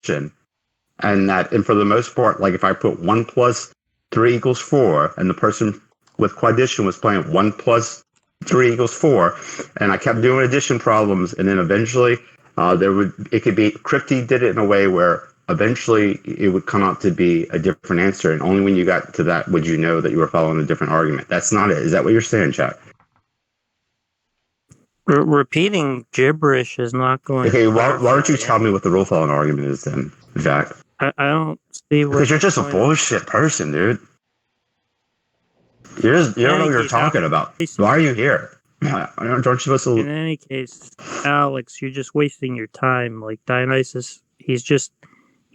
addition, and for the most part, like if I put 1 plus 3 equals 4, and the person with quaddition was playing 1 plus 3 equals 4, and I kept doing addition problems, and then eventually Kripke did it in a way where eventually it would come out to be a different answer, and only when you got to that would you know that you were following a different argument. That's not it. Is that what you're saying, Jack? Repeating gibberish is not going. Okay, why don't you tell me what the rule following argument is then, Jack? I don't see what. Because you're just a bullshit person, dude. You don't know what you're talking about. Why are you here? Aren't you supposed to? In any case, Alex, you're just wasting your time. Like Dionysus, he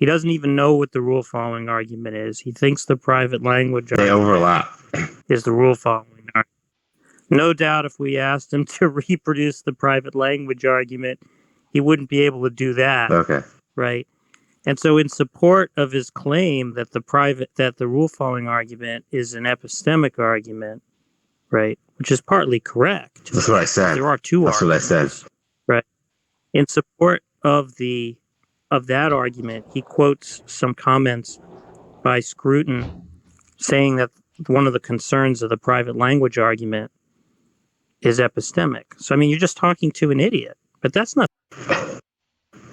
doesn't even know what the rule following argument is. He thinks the private language overlap is the rule following argument. No doubt if we asked him to reproduce the private language argument, he wouldn't be able to do that. Okay. Right? And so in support of his claim that the rule following argument is an epistemic argument, right? Which is partly correct. That's what I said. There are two arguments. That's what I said. Right. In support of that argument, he quotes some comments by Scruton saying that one of the concerns of the private language argument is epistemic. So, I mean, you're just talking to an idiot, but that's not.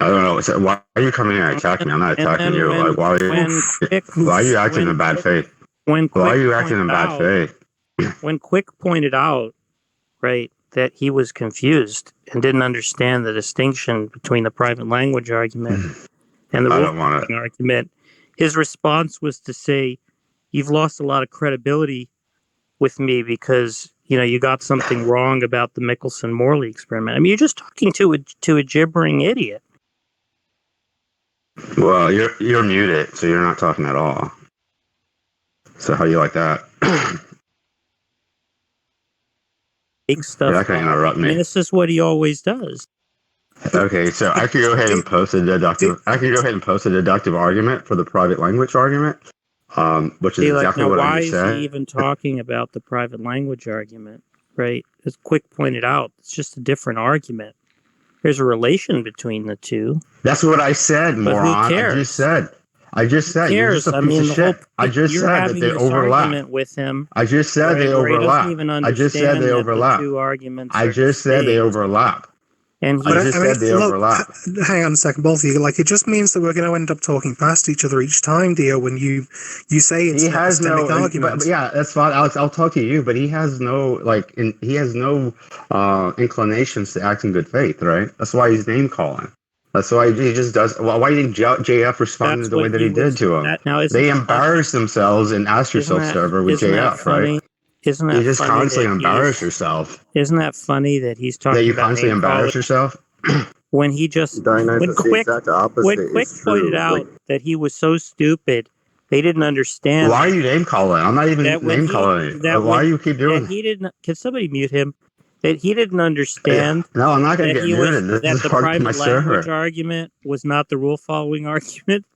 I don't know. So why are you coming here and attacking me? I'm not attacking you. Like, why are you acting in bad faith? Why are you acting in bad faith? When Quick pointed out, right, that he was confused and didn't understand the distinction between the private language argument and the rule following argument, his response was to say, "You've lost a lot of credibility with me because you got something wrong about the Michelson-Morley experiment." I mean, you're just talking to a gibbering idiot. Well, you're muted, so you're not talking at all. So how do you like that? Stuff. You're not going to interrupt me. I mean, this is what he always does. Okay, so I could go ahead and post a deductive. Argument for the private language argument, which is exactly what I just said. Why is he even talking about the private language argument? Right, as Quick pointed out, it's just a different argument. There's a relation between the two. That's what I said, moron. Who cares? I just said. You're just a piece of shit. I just said that they overlap. With him. I just said they overlap. I just said they overlap. Two arguments. I just said they overlap. And overlap. Hang on a second, both of you. Like, it just means that we're going to end up talking past each other each time, Dio, when you say it's an epistemic argument. But yeah, that's fine, Alex. I'll talk to you, but he has no inclinations to act in good faith, right? That's why he's name calling. That's why he just does. Well, why didn't JF respond the way that he did to him? They embarrassed themselves in Ask Yourself server with JF, right? Isn't that you just constantly embarrass yourself? Isn't that funny that he's talking about that you constantly embarrass yourself? When he just when Quick pointed out that he was so stupid, they didn't understand. Why are you name calling? I'm not even name calling you. Why do you keep doing? He didn't. Can somebody mute him? That he didn't understand. No, I'm not going to get muted. That the private language argument was not the rule following argument.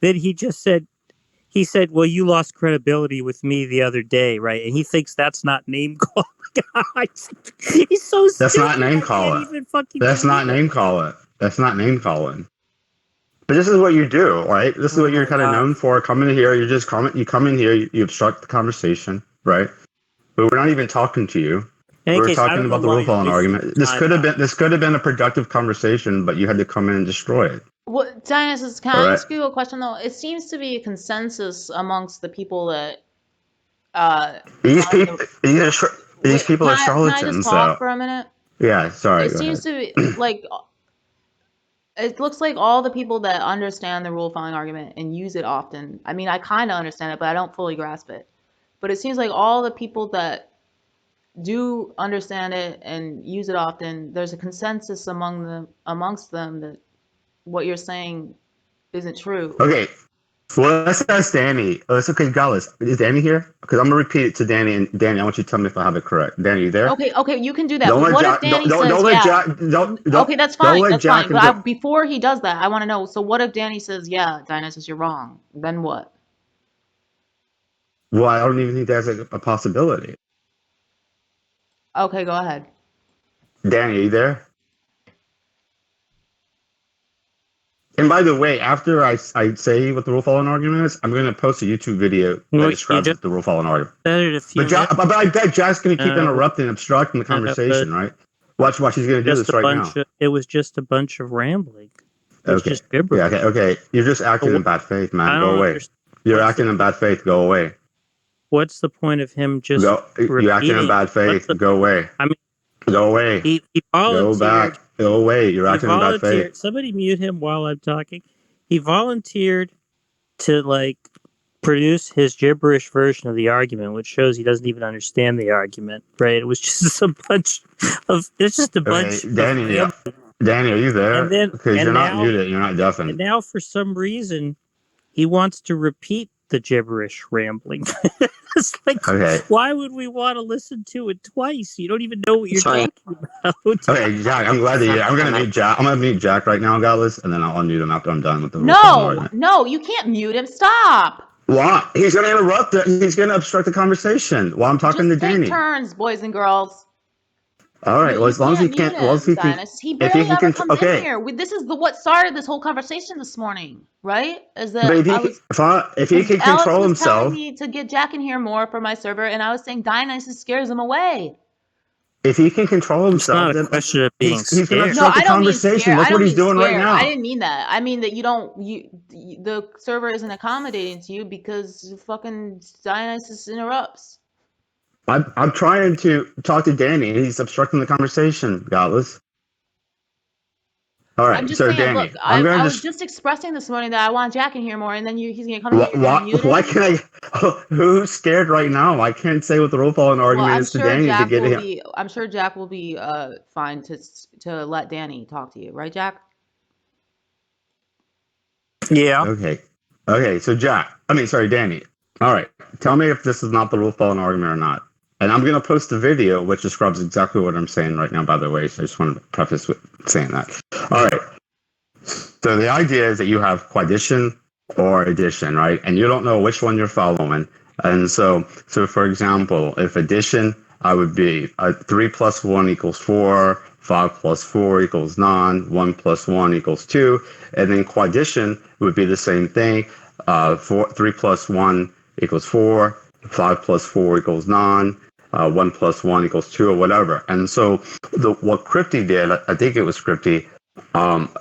That he just said. He said, "Well, you lost credibility with me the other day, right?" And he thinks that's not name calling. He's so stupid. That's not name calling. That's not name calling. That's not name calling. But this is what you do, right? This is what you're kind of known for. Come in here, you just comment. You come in here, you obstruct the conversation, right? But we're not even talking to you. We're talking about the rule following argument. This could have been a productive conversation, but you had to come in and destroy it. Well, Dionysus, can I ask you a question though? It seems to be a consensus amongst the people that these people are charlatans. Can I just talk for a minute? Yeah, sorry. It seems to be like it looks like all the people that understand the rule following argument and use it often. I mean, I kind of understand it, but I don't fully grasp it. But it seems like all the people that do understand it and use it often, there's a consensus amongst them that what you're saying isn't true. Okay, well, let's ask Danny. Okay, guys, is Danny here? Because I'm gonna repeat it to Danny, and Danny, I want you to tell me if I have it correct. Danny, you there? Okay, you can do that. What if Danny says okay, that's fine. That's fine. But before he does that, I want to know. So, what if Danny says, "Yeah, Dionysus, you're wrong"? Then what? Well, I don't even think that's a possibility. Okay, go ahead. Danny, are you there? And by the way, after I say what the rule following argument is, I'm going to post a YouTube video that describes the rule following argument. But I bet Jack's going to keep interrupting, obstructing the conversation, right? Watch, he's going to do this right now. It was just a bunch of rambling. Okay. Just okay. You're just acting in bad faith, man. Go away. You're acting in bad faith. Go away. What's the point of him just you're acting in bad faith. Go away. I mean, go away. He volunteered. Go back. Go away. You're acting in bad faith. Somebody mute him while I'm talking. He volunteered to produce his gibberish version of the argument, which shows he doesn't even understand the argument. Right? It was just a bunch of. It's just a bunch. Danny, are you there? Because you're not muted. You're not deafened. And now, for some reason, he wants to repeat the gibberish rambling. It's why would we want to listen to it twice? You don't even know what you're talking about. Okay, Jack, I'm glad that I'm going to mute Jack. I'm going to mute Jack right now, guys, and then I'll unmute him after I'm done with the No, you can't mute him. Stop. Why? He's going to interrupt it. He's going to obstruct the conversation while I'm talking to Danny. Take turns, boys and girls. All right. Well, as long as he can't, he barely ever comes in here. This is what started this whole conversation this morning, right? Is that if he can control himself, telling me to get Jack in here more for my server, and I was saying Dionysus scares him away. If he can control himself, it's not a question of being scared. He's going to obstruct the conversation. Look what he's doing right now. I didn't mean that. I mean that the server isn't accommodating to you because fucking Dionysus interrupts. I'm trying to talk to Danny, and he's obstructing the conversation, Godless. All right, I'm just saying, Danny, look, I was just expressing this morning that I want Jack in here more, and then he's going to come in here. Why can't I? Who's scared right now? I can't say what the rule following argument is to Danny to get him. I'm sure Jack will be fine to let Danny talk to you, right, Jack? Yeah. Okay. So Danny. All right. Tell me if this is not the rule following argument or not. And I'm going to post a video which describes exactly what I'm saying right now, by the way. So I just want to preface with saying that. All right. So the idea is that you have quaddition or addition, right? And you don't know which one you're following. And so for example, if addition, I would be 3 plus 1 equals 4, 5 plus 4 equals 9, 1 plus 1 equals 2. And then quaddition would be the same thing. 3 plus 1 equals 4, 5 plus 4 equals 9, 1 plus 1 equals 2, or whatever. And so what Crypty did, I think it was Crypty,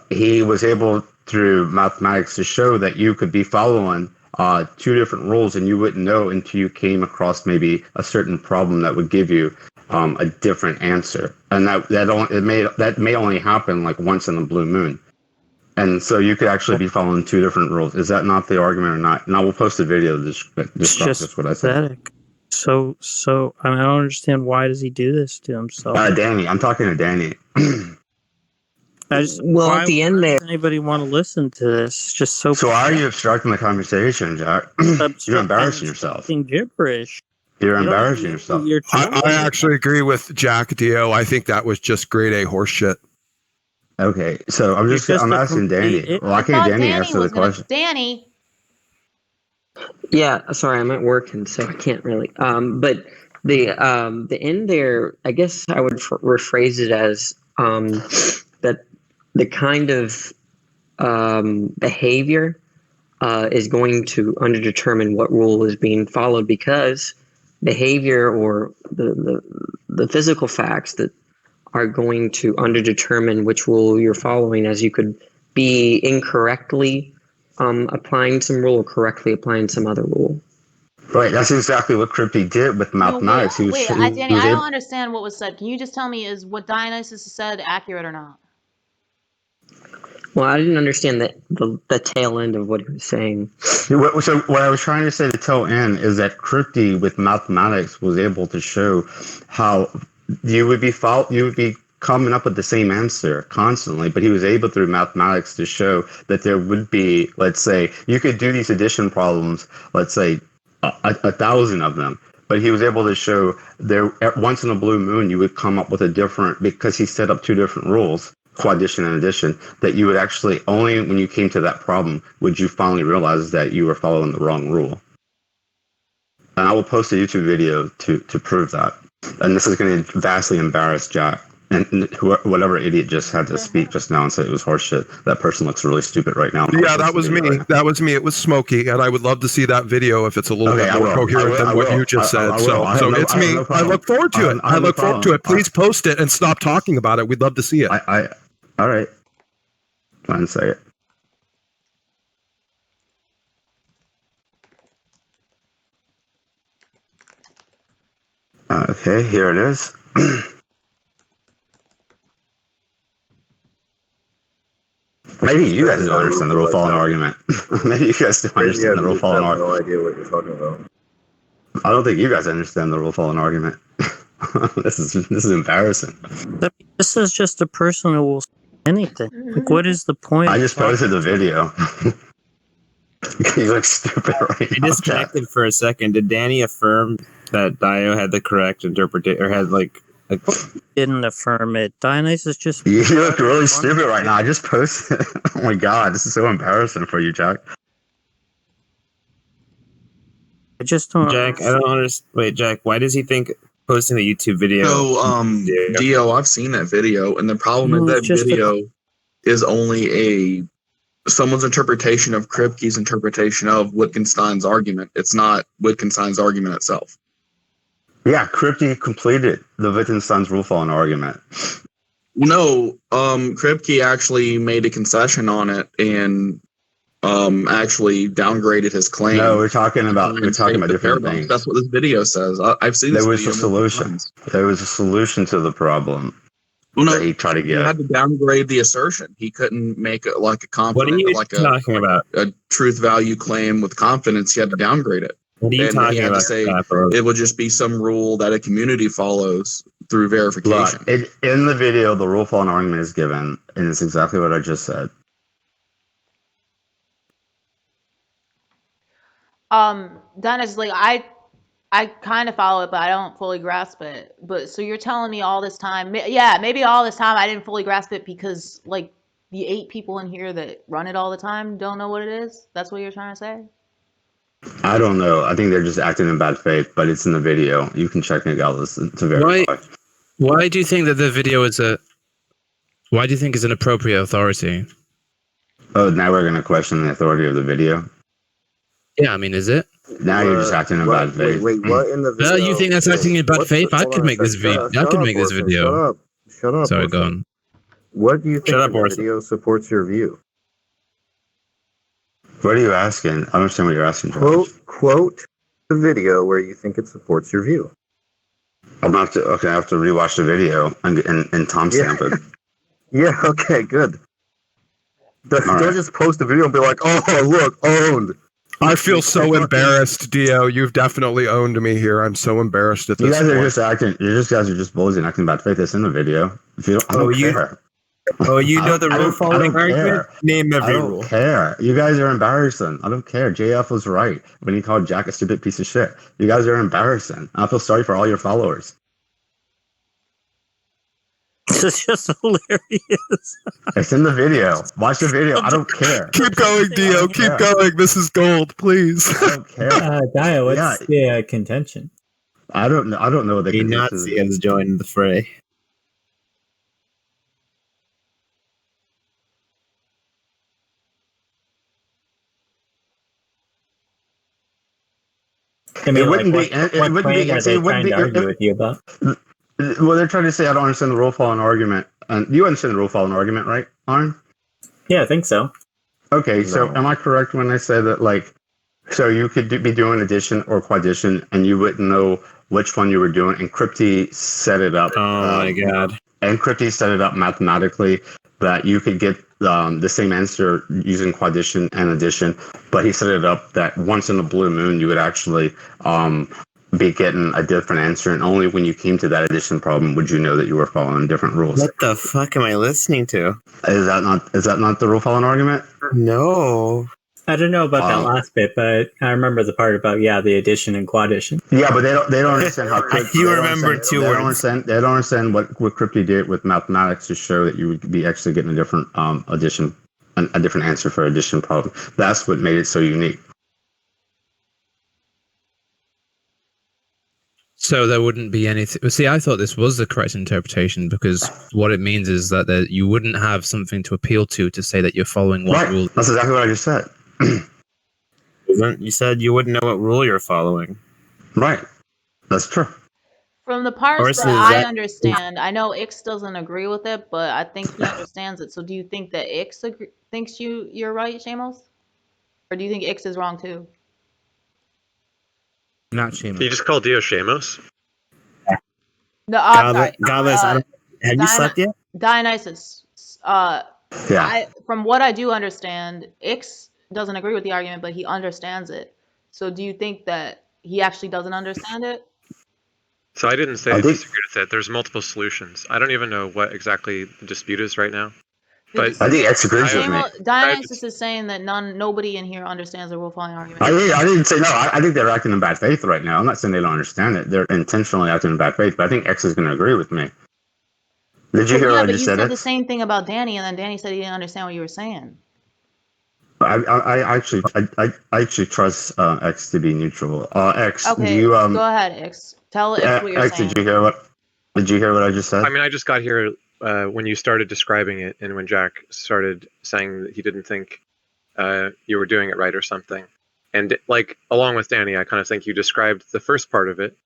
he was able through mathematics to show that you could be following two different rules and you wouldn't know until you came across maybe a certain problem that would give you a different answer. And that may only happen like once in a blue moon. And so you could actually be following two different rules. Is that not the argument or not? And I will post a video that describes just what I said. So I don't understand, why does he do this to himself? Danny, I'm talking to Danny. At the end there, does anybody want to listen to this? Just so why are you obstructing the conversation, Jack? You're embarrassing yourself. Gibberish. You're embarrassing yourself. I actually agree with Jack Dio. I think that was just grade A horseshit. Okay, so I'm asking Danny. Why can't Danny answer the question? Danny. Yeah, sorry, I'm at work and so I can't really. But the end there, I guess I would rephrase it as that the kind of behavior is going to underdetermine what rule is being followed, because behavior or the physical facts that are going to underdetermine which rule you're following, as you could be incorrectly applying some rule or correctly applying some other rule. Right, that's exactly what Crypty did with mathematics. Danny, I don't understand what was said. Can you just tell me, is what Dionysus said accurate or not? Well, I didn't understand the tail end of what he was saying. So what I was trying to say, the tail end, is that Crypty with mathematics was able to show how you would be coming up with the same answer constantly, but he was able through mathematics to show that there would be, let's say, you could do these addition problems, let's say 1,000 of them, but he was able to show there once in a blue moon you would come up with a different, because he set up two different rules, quaddition and addition, that you would actually, only when you came to that problem would you finally realize that you were following the wrong rule. And I will post a YouTube video to prove that. And this is going to vastly embarrass Jack. And whatever idiot just had to speak just now and say it was horseshit. That person looks really stupid right now. Yeah, that was me. Right, that was me. It was Smokey, and I would love to see that video if it's a little bit more coherent than what you just said. So it's me. I look forward to it. I look forward to it. Please post it and stop talking about it. We'd love to see it. All right. Try and say it. Okay, here it is. Maybe you guys don't understand the rule following argument. Maybe you guys don't understand the rule following argument. I have no idea what you're talking about. I don't think you guys understand the rule following argument. This is embarrassing. This is just a person who will say anything. Like, what is the point? I just posted the video. You look stupid right now. I disconnected for a second. Did Danny affirm that Dio had the correct interpretation, or had like? Didn't affirm it. Dionysus just. You look really stupid right now. I just posted. Oh my god, this is so embarrassing for you, Jack. I just don't. Jack, I don't understand. Wait, Jack, why does he think posting the YouTube video? So, Dio, I've seen that video, and the problem with that video is only someone's interpretation of Kripke's interpretation of Wittgenstein's argument. It's not Wittgenstein's argument itself. Yeah, Kripke completed the Wittgenstein's rule following argument. No, Kripke actually made a concession on it and actually downgraded his claim. No, we're talking about different things. That's what this video says. I've seen this. There was a solution. There was a solution to the problem. Well, no, that he tried to get. He had to downgrade the assertion. He couldn't make it like a confident, talking about? A truth value claim with confidence. He had to downgrade it. What are you talking about? To say it would just be some rule that a community follows through verification. Look, in the video, the rule following argument is given, and it's exactly what I just said. Dennis, like I kind of follow it, but I don't fully grasp it. But so you're telling me all this time, maybe all this time I didn't fully grasp it because like the 8 people in here that run it all the time don't know what it is? That's what you're trying to say? I don't know. I think they're just acting in bad faith, but it's in the video. You can check it out to verify. Why do you think that the video is why do you think it's an appropriate authority? Oh, now we're going to question the authority of the video? Yeah, I mean, is it? Now you're just acting in bad faith. Wait, what in the video? You think that's acting in bad faith? I could make this video. Shut up. Sorry, go on. What do you think the video supports your view? What are you asking? I don't understand what you're asking. Quote the video where you think it supports your view. I have to rewatch the video and timestamp it. Yeah, okay, good. Don't just post the video and be like, oh, look, owned. I feel so embarrassed, Dio. You've definitely owned me here. I'm so embarrassed at this point. You guys are just bullies and acting bad faith. It's in the video. If you don't, I don't care. Oh, you know the rule following argument? Name every rule. I don't care. You guys are embarrassing. I don't care. JF was right when he called Jack a stupid piece of shit. You guys are embarrassing. I feel sorry for all your followers. This is just hilarious. It's in the video. Watch the video. I don't care. Keep going, Dio. Keep going. This is gold, please. I don't care. Dio, what's the contention? I don't know. I don't know what the contention is. Nazi has joined the fray. I mean, what claim are they trying to argue with you about? Well, they're trying to say I don't understand the rule following argument. And you understand the rule following argument, right, Arn? Yeah, I think so. Okay, so am I correct when I say that, like, so you could be doing addition or quaddition, and you wouldn't know which one you were doing, and Kripke set it up. Oh my god! And Kripke set it up mathematically that you could get the same answer using quaddition and addition, but he set it up that once in a blue moon you would actually be getting a different answer, and only when you came to that addition problem would you know that you were following different rules. What the fuck am I listening to? Is that not the rule following argument? No. I don't know about that last bit, but I remember the part about the addition and quaddition. Yeah, but they don't understand how you remember two words. They don't understand what Kripke did with mathematics to show that you would be actually getting a different addition, a different answer for addition problem. That's what made it so unique. So there wouldn't be anything. See, I thought this was the correct interpretation because what it means is that you wouldn't have something to appeal to say that you're following one rule. That's exactly what I just said. You said you wouldn't know what rule you're following. Right. That's true. From the parts that I understand, I know X doesn't agree with it, but I think he understands it. So do you think that X thinks you're right, Shamos? Or do you think X is wrong too? Not Shamos. You just called Dio Shamos? No, sorry. Have you slept yet? Dionysus. Yeah. From what I do understand, X doesn't agree with the argument, but he understands it. So do you think that he actually doesn't understand it? So I didn't say I disagreed with it. There's multiple solutions. I don't even know what exactly the dispute is right now. But I think X agrees with me. Dionysus is saying that nobody in here understands the rule-following argument. I didn't say no. I think they're acting in bad faith right now. I'm not saying they don't understand it. They're intentionally acting in bad faith, but I think X is going to agree with me. Did you hear what I just said? You said the same thing about Danny, and then Danny said he didn't understand what you were saying. I actually trust X to be neutral. X, okay, go ahead, X. Tell X what you're saying. Did you hear what I just said? I mean, I just got here when you started describing it, and when Jack started saying that he didn't think you were doing it right or something. And like along with Danny, I kind of think you described the first part of it,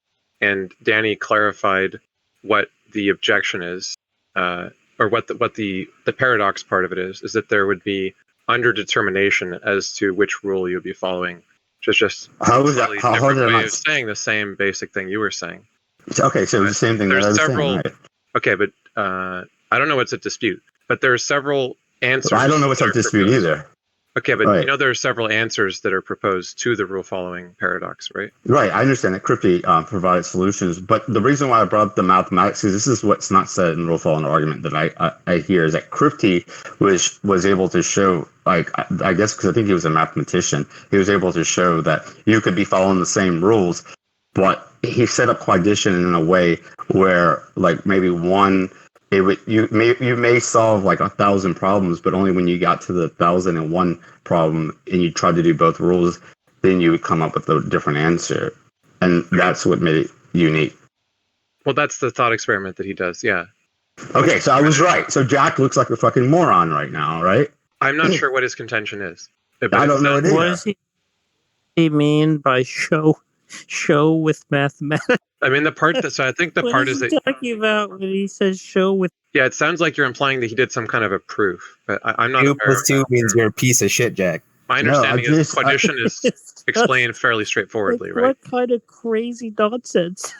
and Danny clarified what the objection is, or what the paradox part of it is that there would be underdetermination as to which rule you'd be following. Just how was that? How hard way of saying the same basic thing you were saying. Okay, so the same thing. There's several. Right? Okay, but I don't know what's at dispute. But there are several answers. I don't know what's at dispute either. Okay, but you know there are several answers that are proposed to the rule-following paradox, right? Right, I understand that Kripke provided solutions, but the reason why I brought up the mathematics is this is what's not said in rule-following argument that I hear is that Kripke was able to show, like, I guess because I think he was a mathematician, he was able to show that you could be following the same rules, but he set up quaddition in a way where, like, maybe one. You may solve like 1,000 problems, but only when you got to the 1,001 problem and you tried to do both rules, then you would come up with a different answer, and that's what made it unique. Well, that's the thought experiment that he does. Yeah. Okay, so I was right. So Jack looks like a fucking moron right now, right? I'm not sure what his contention is. I don't know what it is. What does he mean by show with mathematics? I mean, the part that, so I think the what part is that talking about when he says show with. Yeah, it sounds like you're implying that he did some kind of a proof, but I'm not. 2 + 2 means you're a piece of shit, Jack. My understanding is quaddition is explained fairly straightforwardly, right? What kind of crazy nonsense?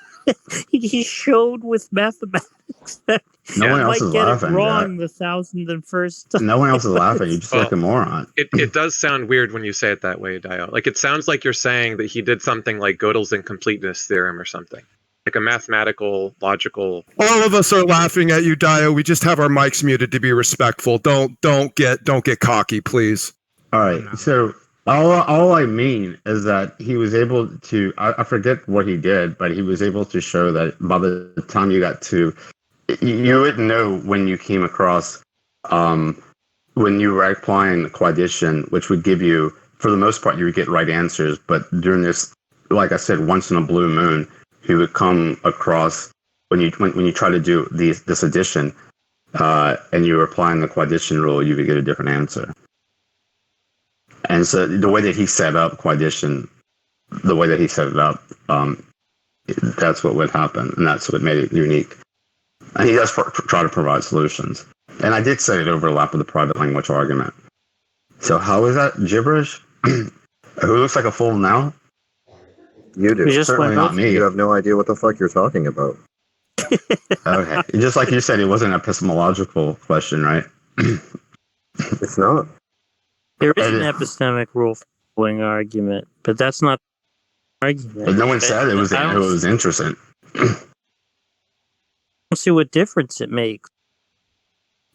He showed with mathematics that no one else might is get laughing, it wrong Jack. the 1,001st time. No one else is laughing. You're just like a moron. It does sound weird when you say it that way, Dio. Like it sounds like you're saying that he did something like Gödel's incompleteness theorem or something, like a mathematical, logical. All of us are laughing at you, Dio. We just have our mics muted to be respectful. Don't get cocky, please. All right, so. All I mean is that he was able to, I forget what he did, but he was able to show that by the time you got to, you wouldn't know when you came across, when you were applying the quaddition, which would give you, for the most part, you would get right answers. But during this, like I said, once in a blue moon, you would come across, when you try to do this addition, and you were applying the quaddition rule, you would get a different answer. And so the way that he set up quaddition, that's what would happen, and that's what made it unique. And he does try to provide solutions. And I did say it overlapped with the private language argument. So how is that gibberish? Who looks like a fool now? You do. Certainly not me. You have no idea what the fuck you're talking about. Okay. Just like you said, it wasn't an epistemological question, right? It's not. There is an epistemic rule-following argument, but that's not an argument. But no one said it was interesting. I don't see what difference it makes.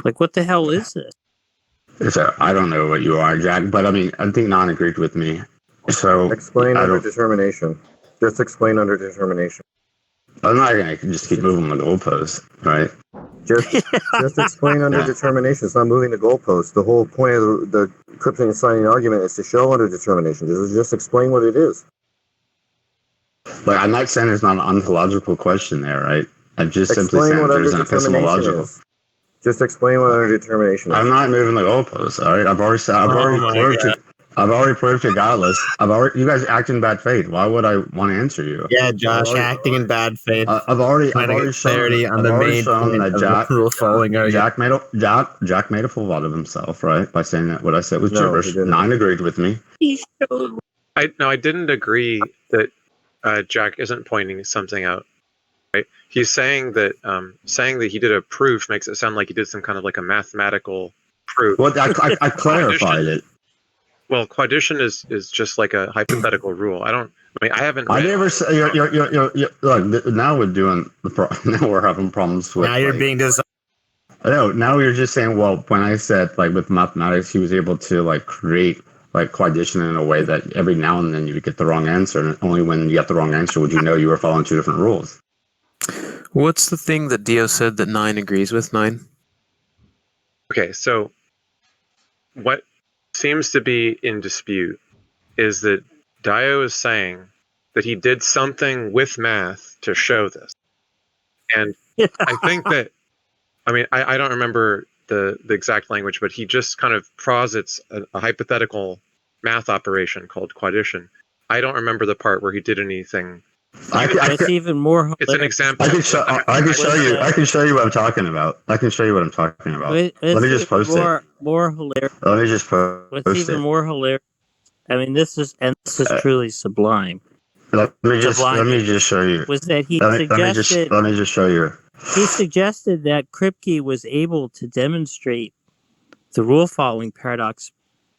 Like, what the hell is this? I don't know what you are, Jack, but I mean, I think Non agreed with me. So explain underdetermination. Just explain underdetermination. I'm not going to just keep moving the goalposts, right? Just explain underdetermination. It's not moving the goalposts. The whole point of the Kripke signing argument is to show underdetermination. Just explain what it is. Like, I'm not saying there's not an ontological question there, right? I'm just simply saying there's an epistemological. Just explain what underdetermination is. I'm not moving the goalposts, all right? I've already proved it godless. You guys act in bad faith. Why would I want to answer you? Yeah, Josh, acting in bad faith. I've already clarity on the main point that Jack made a fool out of himself, right? By saying that what I said was gibberish. 9 agreed with me. I didn't agree that Jack isn't pointing something out. Right? He's saying that he did a proof makes it sound like he did some kind of like a mathematical proof. Well, I clarified it. Well, quaddition is just like a hypothetical rule. I haven't. I never say you're look. Now we're having problems with. Now you're being No, now you're just saying. Well, when I said like with mathematics, he was able to like create like quaddition in a way that every now and then you would get the wrong answer, and only when you get the wrong answer would you know you were following 2 different rules. What's the thing that Dio said that 9 agrees with 9? Okay, so what seems to be in dispute is that Dio is saying that he did something with math to show this. And I think that, I don't remember the exact language, but he just kind of posits a hypothetical math operation called quaddition. I don't remember the part where he did anything. It's even more. It's an example. I can show you what I'm talking about. Let me just post it. More hilarious. Let me just post it. What's even more hilarious? This is truly sublime. Let me just show you. Was that he suggested? Let me just show you. He suggested that Kripke was able to demonstrate the rule following paradox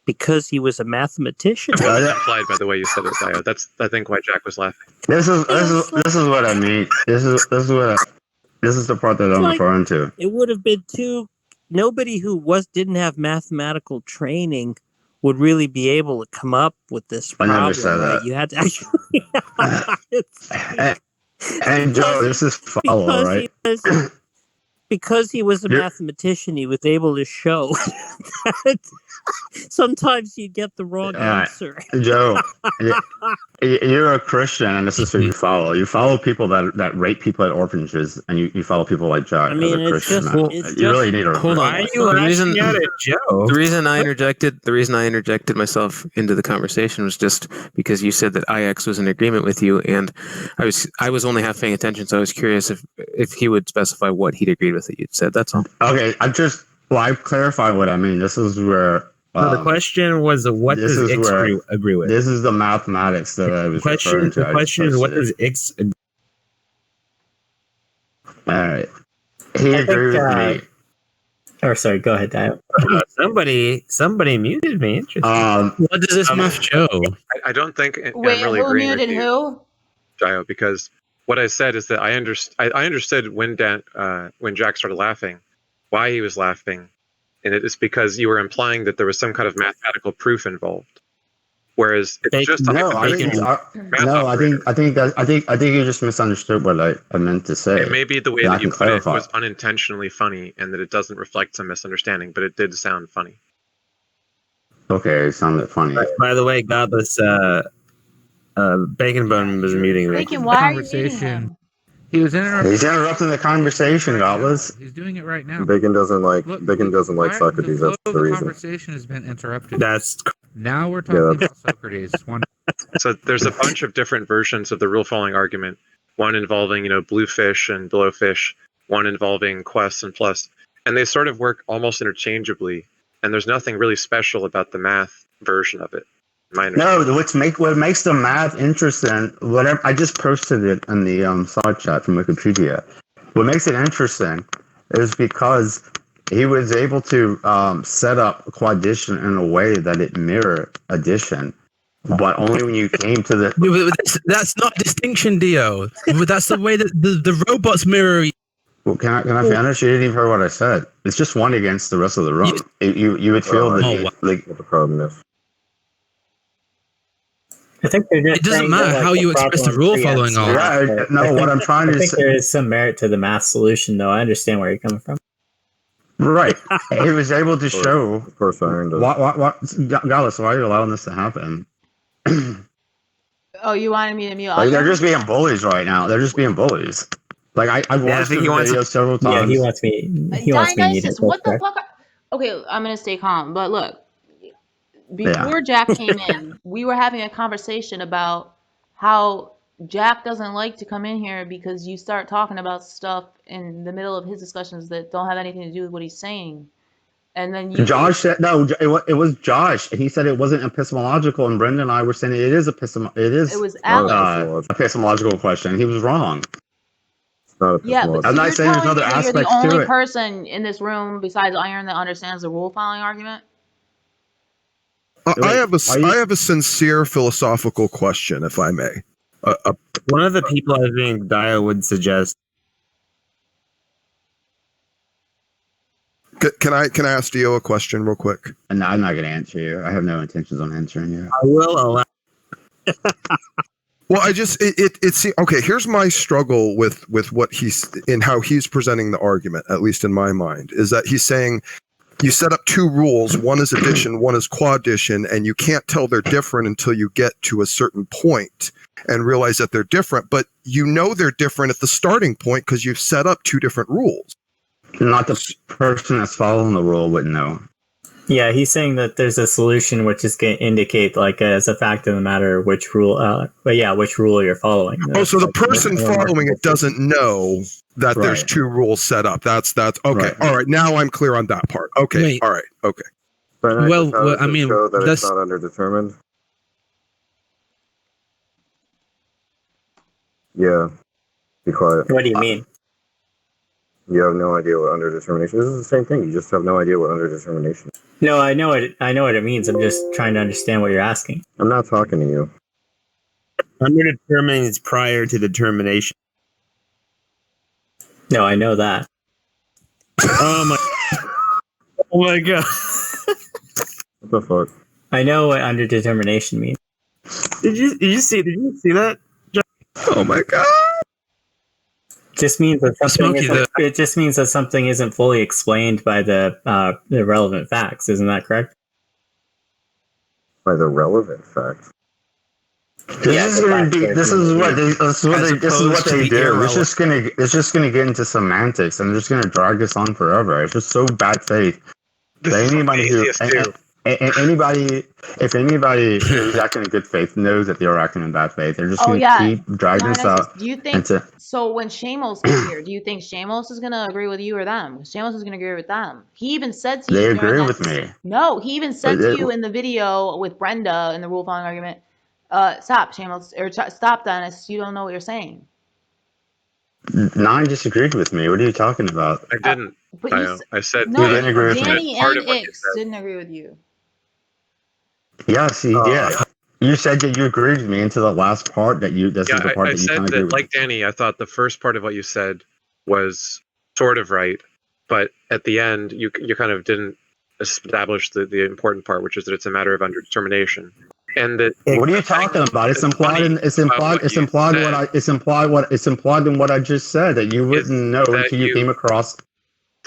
because he was a mathematician. It wasn't implied by the way you said it, Dio. That's I think why Jack was laughing. This is what I mean. This is the part that I'm referring to. It would have been nobody who didn't have mathematical training would really be able to come up with this problem. I never said that. You had to actually. And Joe, this is follow, right? Because he was a mathematician, he was able to show that sometimes you get the wrong answer. Joe, you're a Christian, and this is who you follow. You follow people that rape people at orphanages, and you follow people like Jack as a Christian. You really need to hold on. The reason I interjected myself into the conversation was just because you said that IX was in agreement with you, and I was only half paying attention, so I was curious if he would specify what he'd agreed with that you'd said. That's all. Okay, I clarify what I mean. This is where. So the question was, what does X agree with? This is the mathematics that I was referring to. The question is, what does X agree? All right. He agreed with me. Or sorry, go ahead, Dio. Somebody muted me. Interesting. What does this math show? I don't think Wait, I'm really who agreeing muted with you, who? Dio, because what I said is that I understood when Jack started laughing, why he was laughing. And it is because you were implying that there was some kind of mathematical proof involved, whereas it's just I think you just misunderstood what I meant to say. It may be the way that you put it was unintentionally funny, and that it doesn't reflect some misunderstanding, but it did sound funny. Okay, it sounded funny. By the way, Godless, Bacon Bone was muting me. Bacon, why are you muting him? He's interrupting the conversation, Godless. He's doing it right now. Bacon doesn't like Socrates. That's the reason. The conversation has been interrupted. Now we're talking about Socrates. So there's a bunch of different versions of the rule following argument. One involving blue fish and below fish. One involving quests and plus, and they sort of work almost interchangeably. And there's nothing really special about the math version of it. No, what makes the math interesting, whatever I just posted it in the side chat from Wikipedia. What makes it interesting is because he was able to set up quaddition in a way that it mirrored addition, but only when you came to the. That's not distinction, Dio. That's the way that the robots mirror. Well, can I finish? You didn't even hear what I said. It's just one against the rest of the room. You would feel what the problem is. I think it doesn't matter how you express the rule following all. Yeah, no, what I'm trying to say. I think there is some merit to the math solution, though. I understand where you're coming from. Right. He was able to show. Of course, I What, Gallus, why are you allowing this to happen? Oh, you wanted me to mute? Like, they're just being bullies right now. They're just being bullies. Like I've watched the video several times. Yeah, he wants me. Dionysus, what the fuck? Okay, I'm gonna stay calm. But look, before Jack came in, we were having a conversation about how Jack doesn't like to come in here because you start talking about stuff in the middle of his discussions that don't have anything to do with what he's saying. And then Josh said no. It was Josh, and he said it wasn't epistemological. And Brendan and I were saying it is It was Alex. Epistemological question. He was wrong. Yeah, but I'm not saying there's other aspects to it. You're the only person in this room besides Iron that understands the rule following argument. I have a sincere philosophical question, if I may. One of the people I think Dio would suggest. Can I ask Dio a question real quick? No, I'm not going to answer you. I have no intentions on answering you. I will allow. Well, it's okay. Here's my struggle with what he's in how he's presenting the argument, at least in my mind, is that he's saying you set up two rules. One is addition, one is quaddition, and you can't tell they're different until you get to a certain point and realize that they're different. But you know they're different at the starting point because you've set up two different rules. Not the person that's following the rule wouldn't know. Yeah, he's saying that there's a solution which is going to indicate, like, as a fact of the matter, which rule. Which rule you're following. So the person following it doesn't know that there's two rules set up. That's okay. Right. All right, now I'm clear on that part. Okay. Wait. All right. Okay. Well, I mean, that it's not underdetermined. Yeah. Be quiet. What do you mean? You have no idea what underdetermination is. This is the same thing. You just have no idea what underdetermination is. No, I know what it means. I'm just trying to understand what you're asking. I'm not talking to you. Underdetermined is prior to determination. No, I know that. Oh my god. What the fuck? I know what underdetermination means. Did you see that? Oh my god. Just means that it just means that something isn't fully explained by the relevant facts. Isn't that correct? By the relevant facts. This is what they do. It's just gonna get into semantics, and they're just gonna drag this on forever. It's just so bad faith. If anybody who's acting in good faith knows that they're acting in bad faith, they're just going to keep dragging this out. Do you think so? When Shamos is here, do you think Shamos is going to agree with you or them? Shamos is going to agree with them. He even said to you, they agree with me. No, he even said to you in the video with Brenda in the rule following argument, "Stop, Shamos, or stop, Dennis. You don't know what you're saying." Nine disagreed with me. What are you talking about? I didn't. I said no. Didn't agree with Danny me. and Ix didn't agree with you. Yes, he did. You said that you agreed with me into the last part that you. This is the part I that you said kind of that, agree with. like Danny, I thought the first part of what you said was sort of right, but at the end, you kind of didn't establish the important part, which is that it's a matter of underdetermination. And that what are you talking about? It's implied in what I just said, that you wouldn't know until you came across.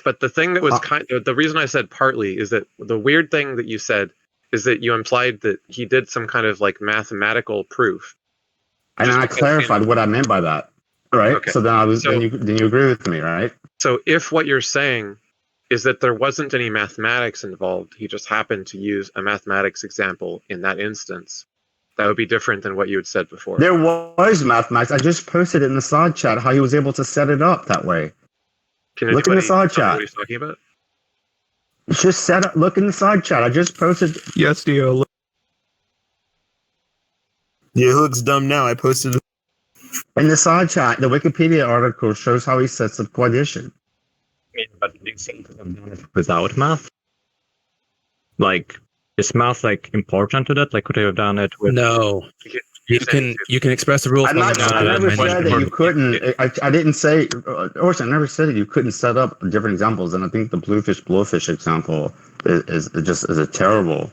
But the thing that was the reason I said partly is that the weird thing that you said is that you implied that he did some kind of like mathematical proof. And I clarified what I meant by that. Right? Okay. So then then you agree with me, right? So if what you're saying is that there wasn't any mathematics involved, he just happened to use a mathematics example in that instance, that would be different than what you had said before. There was mathematics. I just posted it in the side chat how he was able to set it up that way. Look in the side chat. What he's talking about? Just look in the side chat. I just posted. Yes, Dio. Yeah, it looks dumb now. I posted in the side chat. The Wikipedia article shows how he sets up quaddition. But do you think without math? Like, is math like important to that? Like, could I have done it with? No. You can express the rules. I never said that you couldn't. I didn't say, Orson, I never said that you couldn't set up different examples. And I think the bluefish blowfish example is a terrible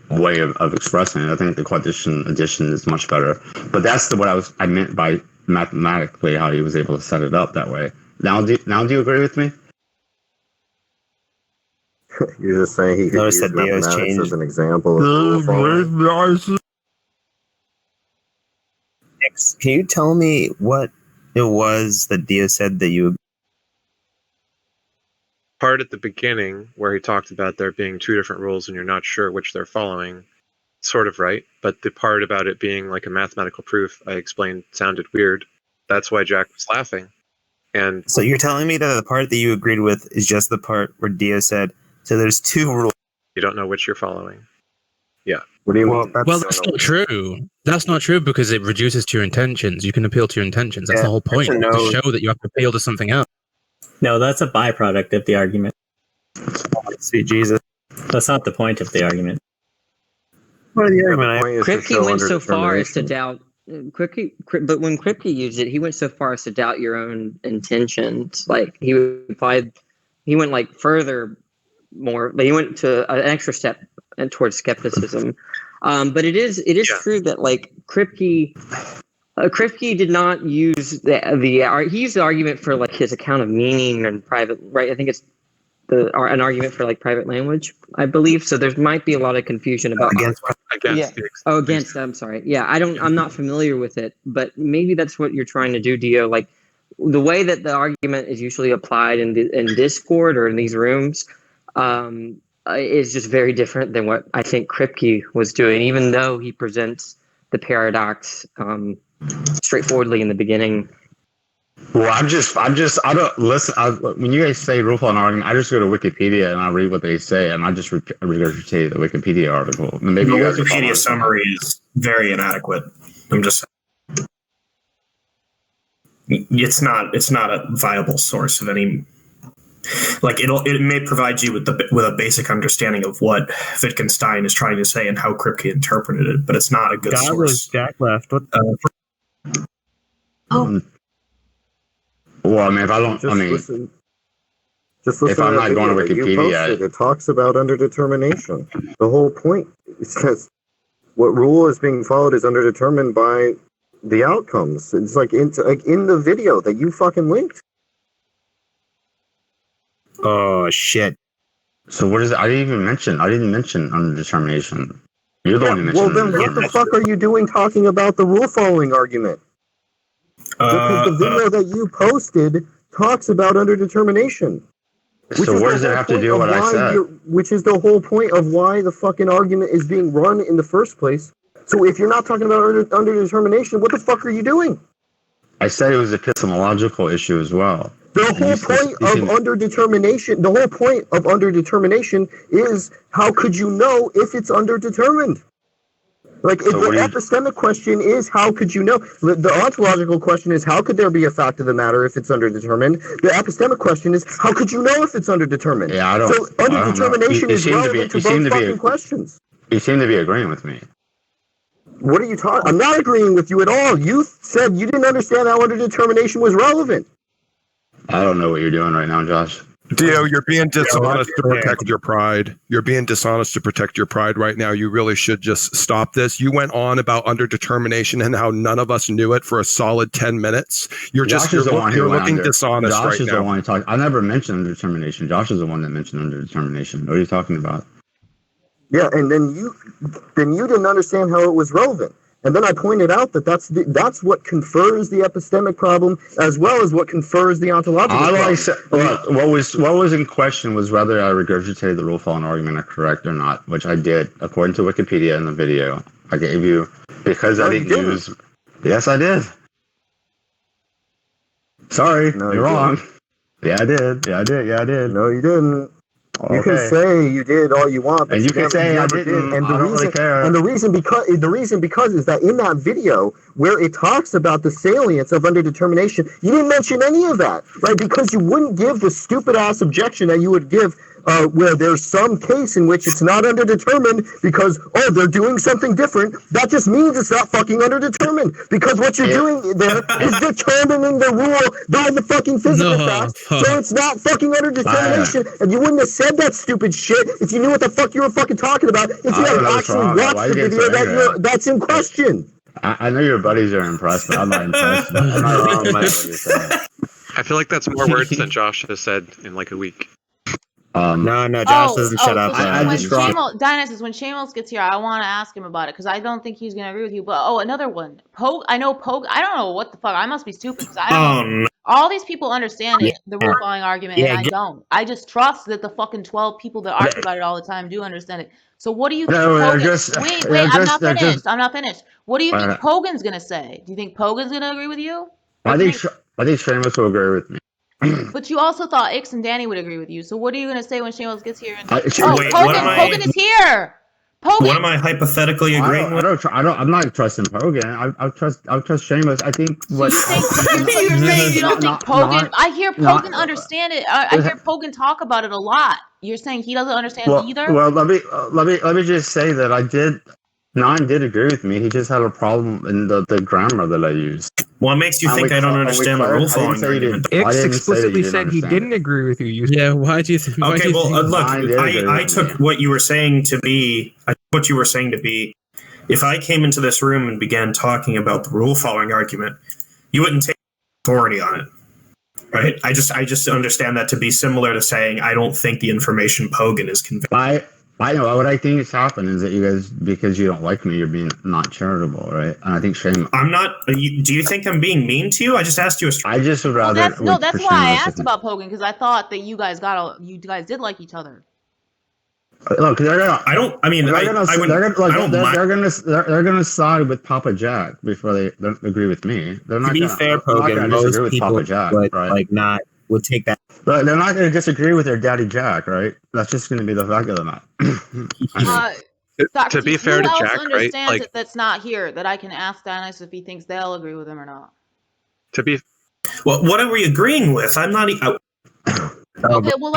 way of expressing it. I think the quaddition addition is much better. But that's what I meant by mathematically how he was able to set it up that way. Now do you agree with me? You're just saying he could use mathematics as an example of Can you tell me what it was that Dio said that you... Part at the beginning where he talked about there being two different rules and you're not sure which they're following, sort of right, but the part about it being like a mathematical proof I explained sounded weird. That's why Jack was laughing. And so you're telling me that the part that you agreed with is just the part where Dio said, so there's two rules. You don't know which you're following. Yeah. What do you mean? Well, that's not true. That's not true because it reduces to your intentions. You can appeal to your intentions. That's the whole point. To show that you have to appeal to something else. No, that's a byproduct of the argument. Sweet Jesus. That's not the point of the argument. What are the argument? Kripke went so far as to doubt. But when Kripke used it, he went so far as to doubt your own intentions. Like he went like further, more. But he went to an extra step towards skepticism. But it is true that like Kripke did not use he used the argument for like his account of meaning and private, right? I think it's an argument for like private language, I believe. So there might be a lot of confusion about against. I'm sorry. Yeah, I'm not familiar with it, but maybe that's what you're trying to do, Dio. Like the way that the argument is usually applied in Discord or in these rooms is just very different than what I think Kripke was doing, even though he presents the paradox straightforwardly in the beginning. Well, I don't listen. When you guys say rule following argument, I just go to Wikipedia and I read what they say, and I just regurgitate the Wikipedia article. And maybe the Wikipedia summary is very inadequate. I'm just it's not a viable source of any. Like it may provide you with a basic understanding of what Wittgenstein is trying to say and how Kripke interpreted it, but it's not a good source. Jack left. What? Well, I mean, if I don't, listen if I'm not going to Wikipedia, it talks about underdetermination. The whole point says what rule is being followed is underdetermined by the outcomes. It's like in the video that you fucking linked. Oh shit! So what is it? I didn't even mention underdetermination. You're the one who mentioned. Well, then what the fuck are you doing talking about the rule following argument? Because the video that you posted talks about underdetermination. So what does it have to do with what I said? Which is the whole point of why the fucking argument is being run in the first place. So if you're not talking about underdetermination, what the fuck are you doing? I said it was an epistemological issue as well. The whole point of underdetermination is how could you know if it's underdetermined? Like, the epistemic question is, how could you know? The ontological question is, how could there be a fact of the matter if it's underdetermined? The epistemic question is, how could you know if it's underdetermined? Yeah, I don't. So underdetermination is relevant to both fucking questions. You seem to be agreeing with me. What are you talking? I'm not agreeing with you at all. You said you didn't understand how underdetermination was relevant. I don't know what you're doing right now, Josh. Dio, you're being dishonest to protect your pride. You're being dishonest to protect your pride right now. You really should just stop this. You went on about underdetermination and how none of us knew it for a solid 10 minutes. You're looking dishonest Josh right is now. The one talking. I never mentioned underdetermination. Josh is the one that mentioned underdetermination. What are you talking about? Yeah, and then you didn't understand how it was relevant. And then I pointed out that that's what confers the epistemic problem as well as what confers the ontological problem. What was in question was whether I regurgitated the rule following argument correct or not, which I did, according to Wikipedia in the video. I gave you, because I didn't use... Yes, I did. Sorry, you're wrong. Yeah, I did. Yeah, I did. No, you didn't. You can say you did all you want, but and you can say I didn't. And I don't really care. And the reason because is that in that video where it talks about the salience of underdetermination, you didn't mention any of that, right? Because you wouldn't give the stupid ass objection that you would give where there's some case in which it's not underdetermined because they're doing something different. That just means it's not fucking underdetermined because what you're doing there is determining the rule by the fucking physical facts. So it's not fucking underdetermination, and you wouldn't have said that stupid shit if you knew what the fuck you were fucking talking about. If you had actually watched the video that's in question. I know your buddies are impressed, but I'm not impressed. I'm not wrong by what you're saying. I feel like that's more words than Josh has said in like a week. No, Josh doesn't shut up. Dionysus, when Seamus gets here, I want to ask him about it because I don't think he's going to agree with you. But another one. I know Pogan. I don't know what the fuck. I must be stupid because I don't. All these people understand it, the rule following argument, and I don't. I just trust that the fucking 12 people that argue about it all the time do understand it. So what do you think? Wait, I'm not finished. What do you think Pogan's going to say? Do you think Pogan's going to agree with you? I think Seamus will agree with me. But you also thought Ix and Danny would agree with you. So what are you going to say when Seamus gets here? Pogan is here. Pogan. What am I hypothetically agreeing with? I'm not trusting Pogan. I'll trust Seamus. I think what you don't think Pogan. I hear Pogan understand it. I hear Pogan talk about it a lot. You're saying he doesn't understand either? Well, let me just say that Nine did agree with me. He just had a problem in the grammar that I used. What makes you think I don't understand the rule following argument? X explicitly said he didn't agree with you. Yeah, why do you think? Okay, look, I took what you were saying to be. If I came into this room and began talking about the rule following argument, you wouldn't take authority on it, right? I just understand that to be similar to saying I don't think the information Pogan is conveying. I know what I think has happened is that you guys, because you don't like me, you're being not charitable, right? And I think Seamus. I'm not. Do you think I'm being mean to you? I just asked you a. I just would rather. That's why I asked about Pogan because I thought that you guys did like each other. Look, they're gonna. I don't. I mean, they're gonna side with Papa Jack before they agree with me. They're not. To be fair, Pogan, most people Papa Jack, right? Would take that. But they're not going to disagree with their daddy Jack, right? That's just going to be the fact of the matter. To be fair to Jack, right? Like that's not here that I can ask Dionysus if he thinks they'll agree with him or not. To be. Well, what are we agreeing with? I'm not. Okay, well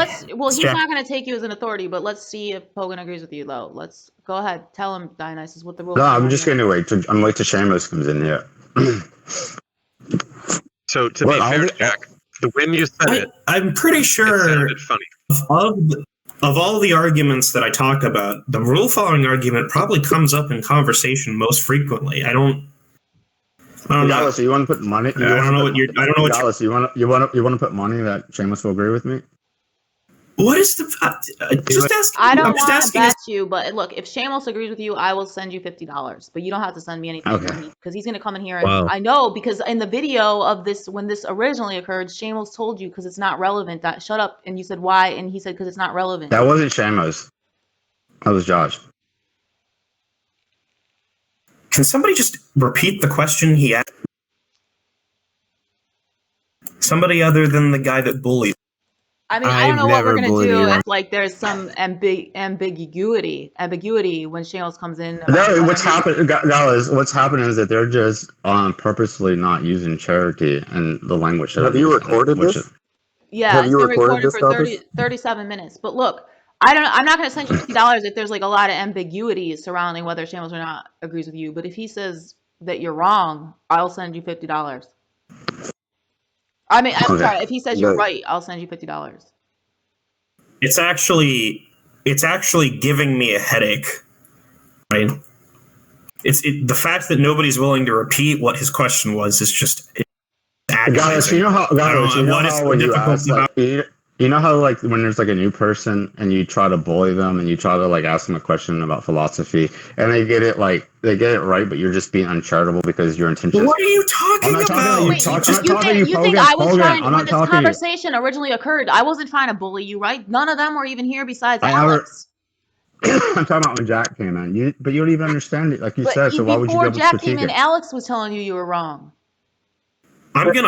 he's not going to take you as an authority, but let's see if Pogan agrees with you, though. Let's go ahead. Tell him, Dionysus, what the rules. No, I'm just going to wait. I'm wait till Seamus comes in here. So to be fair to Jack. When you said it, I'm pretty sure it funny. Of all the arguments that I talk about, the rule following argument probably comes up in conversation most frequently. I don't know. Dallas, you want to put money? I don't know what you're. I don't know what Dallas, you want to put money that Seamus will agree with me? What is the? Just ask. I don't want to bet you, but look, if Seamus agrees with you, I will send you $50. But you don't have to send me anything because he's going to come in here. And I know because in the video of this, when this originally occurred, Seamus told you because it's not relevant. That shut up, and you said why, and he said because it's not relevant. That wasn't Seamus. That was Josh. Can somebody just repeat the question he asked? Somebody other than the guy that bullied. I mean, I don't know what we're gonna do if like there's some ambiguity when Seamus comes in. No, what's happened, guys? What's happening is that they're just purposely not using charity and the language. Have you recorded this? Yeah, it's been recorded for 37 minutes. But look, I'm not gonna send you $50 if there's like a lot of ambiguity surrounding whether Seamus or not agrees with you. But if he says that you're wrong, I'll send you $50. I mean, I'm sorry. If he says you're right, I'll send you $50. It's actually giving me a headache, right? The fact that nobody's willing to repeat what his question was is just. Guys, you know how like when there's like a new person and you try to bully them and you try to like ask them a question about philosophy and they get it right, but you're just being uncharitable because your intentions. What are you talking about? Wait, you think I was trying when this conversation originally occurred? I wasn't trying to bully you, right? None of them were even here besides Alex. I'm talking about when Jack came in, but you don't even understand it, like you said. So why would you be able to Jack came in, Alex was telling you were wrong. Pogan,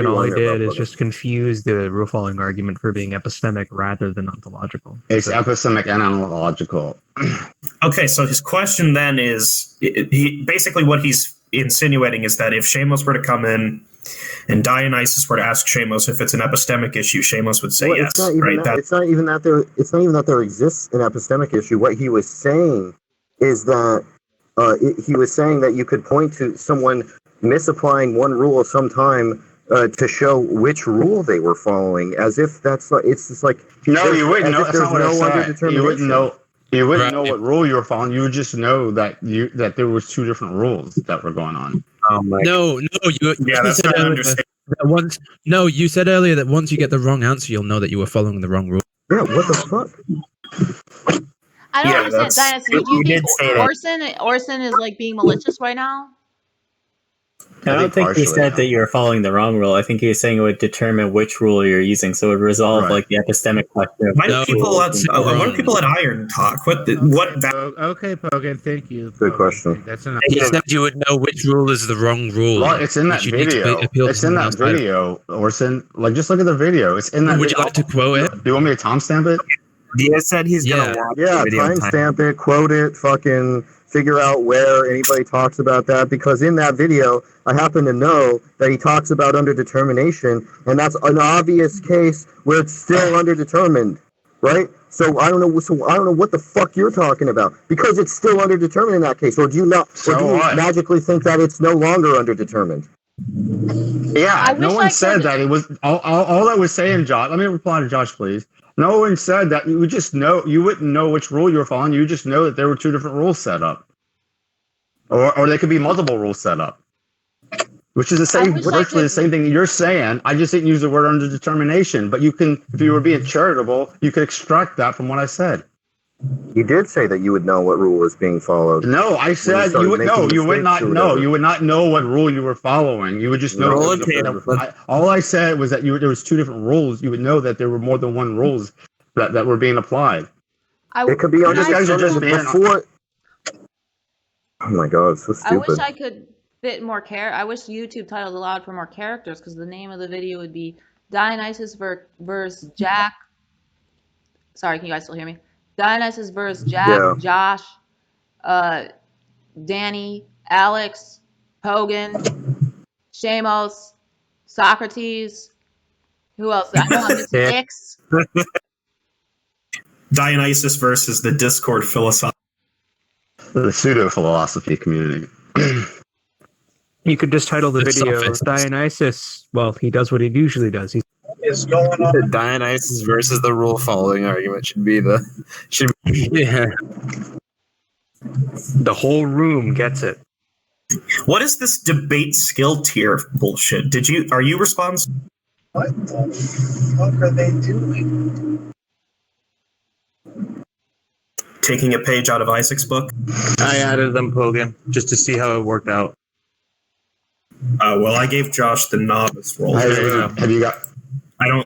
all he did is just confuse the rule following argument for being epistemic rather than ontological. It's epistemic and ontological. Okay, so his question then is, basically what he's insinuating is that if Seamus were to come in and Dionysus were to ask Seamus if it's an epistemic issue, Seamus would say yes. It's not even that there exists an epistemic issue. What he was saying is that he was saying that you could point to someone misapplying one rule sometime to show which rule they were following, as if that's like it's just like no, you wouldn't know. That's not what I said. You wouldn't know. You wouldn't know what rule you were following. You would just know that there was two different rules that were going on. No, that's not understanding No, you said earlier that once you get the wrong answer, you'll know that you were following the wrong rule. Yeah, what the fuck? I don't understand, Dionysus. Do you think Orson is like being malicious right now? I don't think he said that you're following the wrong rule. I think he was saying it would determine which rule you're using, so it would resolve like the epistemic question. Why do people at Iron talk? Okay, Pogan, thank you. Good question. That's enough. He said you would know which rule is the wrong rule. Well, it's in that video. It's in that video, Orson. Like, just look at the video. It's in that. Would you like to quote it? Do you want me to timestamp it? Diaz said he's gonna watch the video. Timestamp it, quote it, fucking figure out where anybody talks about that, because in that video, I happen to know that he talks about underdetermination, and that's an obvious case where it's still underdetermined, right? So I don't know. So I don't know what the fuck you're talking about, because it's still underdetermined in that case, or do you not? Or do you magically think that it's no longer underdetermined? Yeah, no one said that it was. All I was saying, Josh. Let me reply to Josh, please. No one said that. You would just know. You wouldn't know which rule you were following. You just know that there were two different rules set up, or there could be multiple rules set up, which is the same, virtually the same thing you're saying. I just didn't use the word underdetermination. But you can, if you were being charitable, you could extract that from what I said. You did say that you would know what rule was being followed. No, I said you would know. You would not know. You would not know what rule you were following. You would just know. All I said was that there was two different rules. You would know that there were more than one rules that were being applied. It could be before. Oh my god, it's so stupid. I wish I could fit more I wish YouTube titles allowed for more characters, because the name of the video would be Dionysus versus Jack. Sorry, can you guys still hear me? Dionysus versus Jack, Josh, Danny, Alex, Pogan, Shamos, Socrates. Who else? I know I'm missing X. Dionysus versus the Discord philosophy. The pseudo-philosophy community. You could just title the video Dionysus. Well, he does what he usually does. Is going on? The Dionysus versus the rule following argument should be the The whole room gets it. What is this debate skill tier bullshit? Are you responsible? What the fuck are they doing? Taking a page out of Isaac's book? I added them, Pogan, just to see how it worked out. Well, I gave Josh the novice role. Have you got